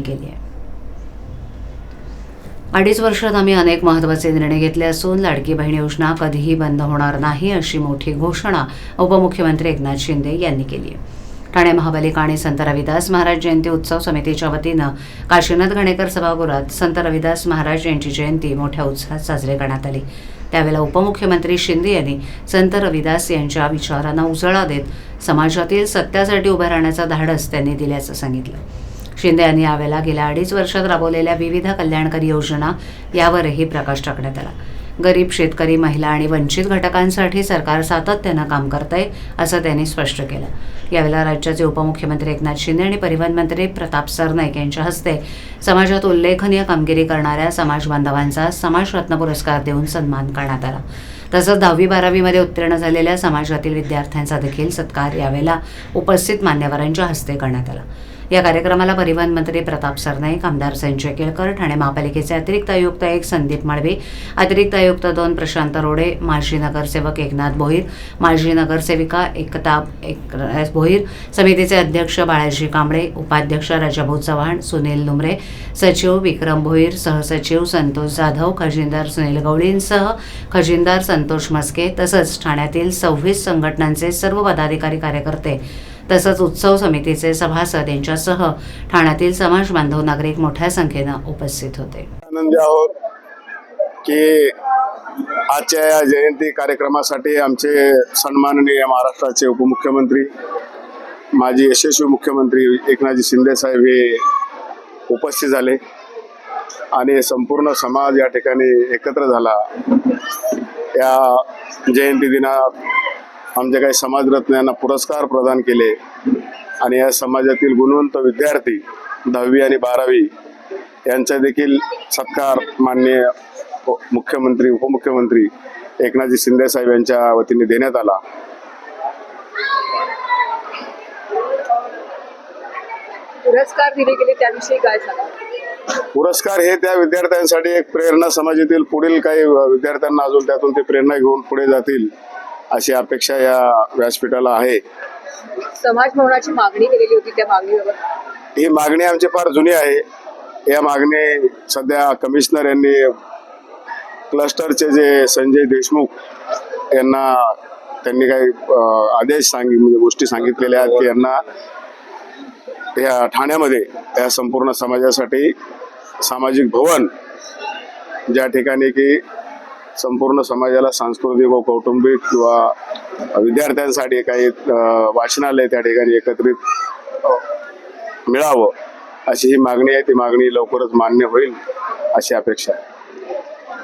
केली आहे. 2.5 वर्षात आम्ही अनेक महत्त्वाचे निर्णय घेतले असून लाडकी बहीण योजना कधीही बंद होणार नाही अशी मोठी घोषणा उपमुख्यमंत्री एकनाथ शिंदे यांनी केली आहे. ठाणे महापालिका आणि संत रविदास महाराज जयंती उत्सव समितीच्या वतीनं काशीनाथ घाणेकर सभागृहात संत रविदास महाराज यांची जयंती मोठ्या उत्साहात साजरी करण्यात आली. त्यावेळेला उपमुख्यमंत्री शिंदे यांनी संत रविदास यांच्या विचारांना उजाळा देत समाजातील सत्यासाठी उभं राहण्याचा धाडस त्यांनी दिल्याचं सांगितलं. शिंदे यांनी यावेळेला गेल्या 2.5 वर्षात राबवलेल्या विविध कल्याणकारी योजना यावरही प्रकाश टाकण्यात आला. गरीब, शेतकरी, महिला आणि वंचित घटकांसाठी सरकार सातत्यानं काम करतंय असं त्यांनी स्पष्ट केलं. यावेळेला राज्याचे उपमुख्यमंत्री एकनाथ शिंदे आणि परिवहन मंत्री प्रताप सरनाईक यांच्या हस्ते समाजात उल्लेखनीय कामगिरी करणाऱ्या समाज बांधवांचा समाजरत्न पुरस्कार देऊन सन्मान करण्यात आला. तसंच 10वी-12वीमध्ये उत्तीर्ण झालेल्या समाजातील विद्यार्थ्यांचा देखील सत्कार यावेळेला उपस्थित मान्यवरांच्या हस्ते करण्यात आला. या कार्यक्रमाला परिवहन मंत्री प्रताप सरनाईक, आमदार संजय केळकर, ठाणे महापालिकेचे अतिरिक्त आयुक्त 1 संदीप माळवे, अतिरिक्त आयुक्त 2 प्रशांत रोडे, माजी नगरसेवक एकनाथ भोईर, माजी नगरसेविका एकता भोईर, समितीचे अध्यक्ष बाळाजी कांबळे, उपाध्यक्ष राजाभाऊ चव्हाण, सुनील नुमरे, सचिव विक्रम भोईर, सहसचिव संतोष जाधव, खजिनदार सुनील गवळींसह खजिनदार संतोष मस्के तसंच ठाण्यातील 26 संघटनांचे सर्व पदाधिकारी, कार्यकर्ते तसंच उत्सव समितीचे सभासद यांच्यासह ठाण्यातील समाज बांधव नागरिक मोठ्या संख्येनं उपस्थित होते. आनंदी आहोत की आजच्या या जयंती कार्यक्रमासाठी आमचे सन्माननीय महाराष्ट्राचे उपमुख्यमंत्री, माजी यशस्वी मुख्यमंत्री एकनाथजी शिंदे साहेब हे उपस्थित झाले आणि संपूर्ण समाज या ठिकाणी एकत्र झाला. या जयंती दिनात आमच्या काही समाजरत्न यांना पुरस्कार प्रदान केले आणि या समाजातील गुणवंत विद्यार्थी 10वी आणि 12वी यांचा देखील सत्कार माननीय मुख्यमंत्री, उपमुख्यमंत्री एकनाथजी शिंदे साहेब यांच्या वतीने देण्यात आला. पुरस्कार दिले गेले त्याविषयी काय सांगा? पुरस्कार हे त्या विद्यार्थ्यांसाठी एक प्रेरणा, समाजातील पुढील काही विद्यार्थ्यांना अजून त्यातून ते प्रेरणा घेऊन पुढे जातील अशी अपेक्षा या व्यासपीठाला आहे. समाज भवनाची मागणी केलेली होती, त्या मागणीवर ही मागणी आमची फार जुनी आहे. या मागणी सध्या कमिशनर यांनी क्लस्टरचे जे संजय देशमुख यांना त्यांनी काही आदेश म्हणजे गोष्टी सांगितलेल्या आहेत की यांना या ठाण्यामध्ये या संपूर्ण समाजासाठी सामाजिक भवन, ज्या ठिकाणी की संपूर्ण समाजाला सांस्कृतिक व कौटुंबिक किंवा विद्यार्थ्यांसाठी काही वाचनालय त्या ठिकाणी एकत्रित मिळावं अशी ही मागणी आहे. ती मागणी लवकरच मान्य होईल अशी अपेक्षा आहे.